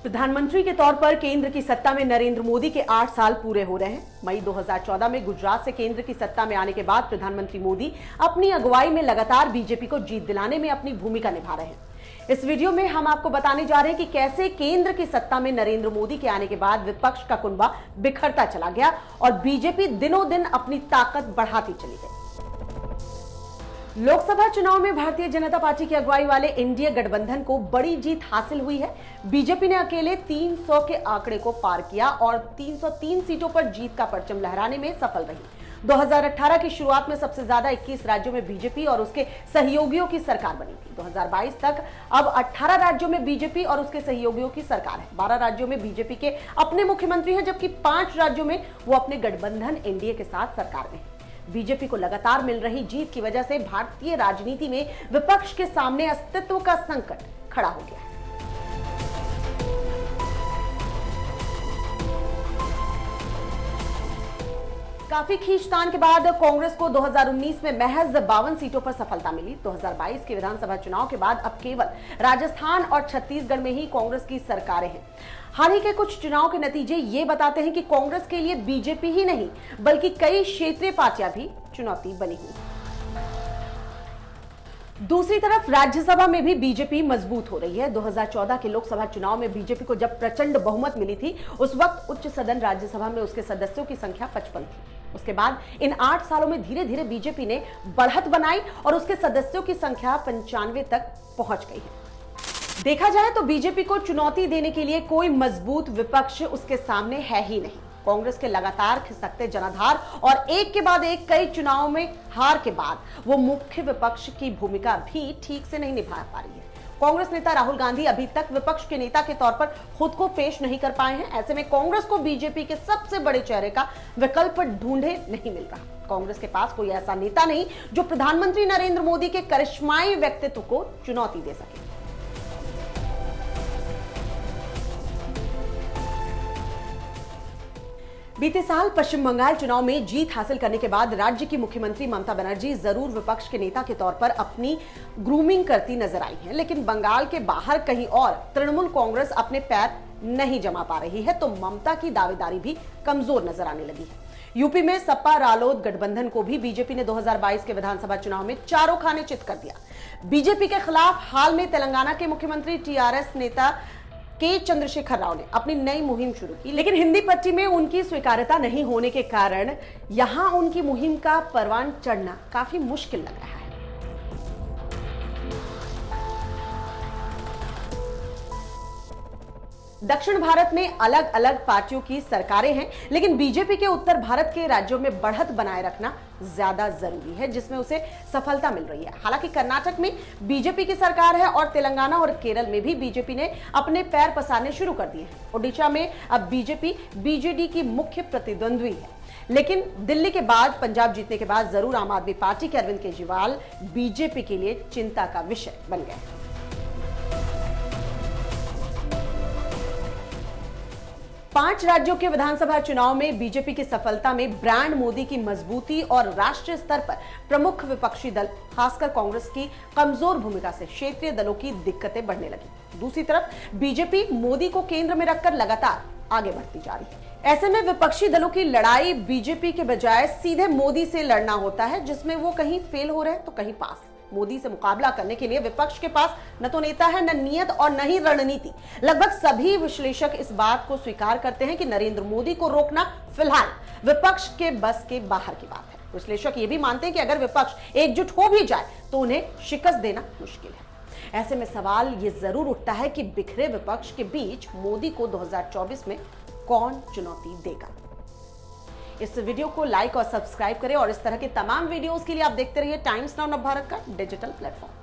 प्रधानमंत्री के तौर पर केंद्र की सत्ता में नरेंद्र मोदी के 8 साल पूरे हो रहे हैं। मई 2014 में गुजरात से केंद्र की सत्ता में आने के बाद प्रधानमंत्री मोदी अपनी अगुवाई में लगातार बीजेपी को जीत दिलाने में अपनी भूमिका निभा रहे हैं। इस वीडियो में हम आपको बताने जा रहे हैं कि कैसे केंद्र की सत्ता में नरेंद्र मोदी के आने के बाद विपक्ष का कुनबा बिखरता चला गया और बीजेपी दिनों दिन अपनी ताकत बढ़ाती चली गई। लोकसभा चुनाव में भारतीय जनता पार्टी की अगुवाई वाले एनडीए गठबंधन को बड़ी जीत हासिल हुई है। बीजेपी ने अकेले 300 के आंकड़े को पार किया और 303 सीटों पर जीत का परचम लहराने में सफल रही। 2018 की शुरुआत में सबसे ज्यादा 21 राज्यों में बीजेपी और उसके सहयोगियों की सरकार बनी थी। 2022 तक अब 18 राज्यों में बीजेपी और उसके सहयोगियों की सरकार है। 12 राज्यों में बीजेपी के अपने मुख्यमंत्री हैं, जबकि 5 राज्यों में वो अपने गठबंधन एनडीए के साथ सरकार में है। बीजेपी को लगातार मिल रही जीत की वजह से भारतीय राजनीति में विपक्ष के सामने अस्तित्व का संकट खड़ा हो गया है। काफी खींचतान के बाद कांग्रेस को 2019 में महज 52 सीटों पर सफलता मिली। 2022 के विधानसभा चुनाव के बाद अब केवल राजस्थान और छत्तीसगढ़ में ही कांग्रेस की सरकारें हैं। हाल ही के कुछ चुनाव के नतीजे ये बताते हैं कि कांग्रेस के लिए बीजेपी ही नहीं बल्कि कई क्षेत्रीय पार्टियां भी चुनौती बनी हुई। दूसरी तरफ राज्यसभा में भी बीजेपी मजबूत हो रही है। 2014 के लोकसभा चुनाव में बीजेपी को जब प्रचंड बहुमत मिली थी, उस वक्त उच्च सदन राज्यसभा में उसके सदस्यों की संख्या 55 थी। उसके बाद इन 8 सालों में धीरे धीरे बीजेपी ने बढ़त बनाई और उसके सदस्यों की संख्या 95 तक पहुंच गई है। देखा जाए तो बीजेपी को चुनौती देने के लिए कोई मजबूत विपक्ष उसके सामने है ही नहीं। कांग्रेस के लगातार खिसकते जनाधार और एक के बाद एक कई चुनाव में हार के बाद वो मुख्य विपक्ष की भूमिका भी ठीक से नहीं निभा पा रही है। कांग्रेस नेता राहुल गांधी अभी तक विपक्ष के नेता के तौर पर खुद को पेश नहीं कर पाए हैं। ऐसे में कांग्रेस को बीजेपी के सबसे बड़े चेहरे का विकल्प ढूंढे नहीं मिल रहा। कांग्रेस के पास कोई ऐसा नेता नहीं जो प्रधानमंत्री नरेंद्र मोदी के करिश्माई व्यक्तित्व को चुनौती दे सके। बीते साल पश्चिम बंगाल चुनाव में जीत हासिल करने के बाद राज्य की मुख्यमंत्री ममता बनर्जी जरूर विपक्ष के नेता के तौर पर अपनी ग्रूमिंग करती नजर आई हैं, लेकिन बंगाल के बाहर कहीं और तृणमूल कांग्रेस अपने पैर नहीं जमा पा रही है, तो ममता की दावेदारी भी कमजोर नजर आने लगी है। यूपी में सपा रालोद गठबंधन को भी बीजेपी ने 2022 के विधानसभा चुनाव में चारों खाने चित कर दिया। बीजेपी के खिलाफ हाल में तेलंगाना के मुख्यमंत्री टीआरएस नेता के चंद्रशेखर राव ने अपनी नई मुहिम शुरू की, लेकिन हिंदी पट्टी में उनकी स्वीकार्यता नहीं होने के कारण यहां उनकी मुहिम का परवान चढ़ना काफी मुश्किल लग रहा है। दक्षिण भारत में अलग अलग पार्टियों की सरकारें हैं, लेकिन बीजेपी के उत्तर भारत के राज्यों में बढ़त बनाए रखना ज्यादा जरूरी है, जिसमें उसे सफलता मिल रही है। हालांकि कर्नाटक में बीजेपी की सरकार है और तेलंगाना और केरल में भी बीजेपी ने अपने पैर पसारने शुरू कर दिए हैं। ओडिशा में अब बीजेपी बीजेडी की मुख्य प्रतिद्वंद्वी है, लेकिन दिल्ली के बाद पंजाब जीतने के बाद जरूर आम आदमी पार्टी के अरविंद केजरीवाल बीजेपी के लिए चिंता का विषय बन गए। 5 राज्यों के विधानसभा चुनाव में बीजेपी की सफलता में ब्रांड मोदी की मजबूती और राष्ट्रीय स्तर पर प्रमुख विपक्षी दल खासकर कांग्रेस की कमजोर भूमिका से क्षेत्रीय दलों की दिक्कतें बढ़ने लगी। दूसरी तरफ बीजेपी मोदी को केंद्र में रखकर लगातार आगे बढ़ती जा रही है। ऐसे में विपक्षी दलों की लड़ाई बीजेपी के बजाय सीधे मोदी से लड़ना होता है, जिसमें वो कहीं फेल हो रहे हैं तो कहीं पास। मोदी से मुकाबला करने के लिए विपक्ष के पास न तो नेता है, न नियत और न ही रणनीति। लगभग सभी विश्लेषक इस बात को स्वीकार करते हैं कि नरेंद्र मोदी को रोकना फिलहाल विपक्ष के बस के बाहर की बात है। विश्लेषक ये भी मानते हैं कि अगर विपक्ष एकजुट हो भी जाए तो उन्हें शिकस्त देना मुश्किल है। ऐसे में सवाल ये जरूर उठता है कि बिखरे विपक्ष के बीच मोदी को 2024 में कौन चुनौती देगा। इस वीडियो को लाइक और सब्सक्राइब करें और इस तरह के तमाम वीडियोस के लिए आप देखते रहिए टाइम्स नाउ नवभारत का डिजिटल प्लेटफॉर्म।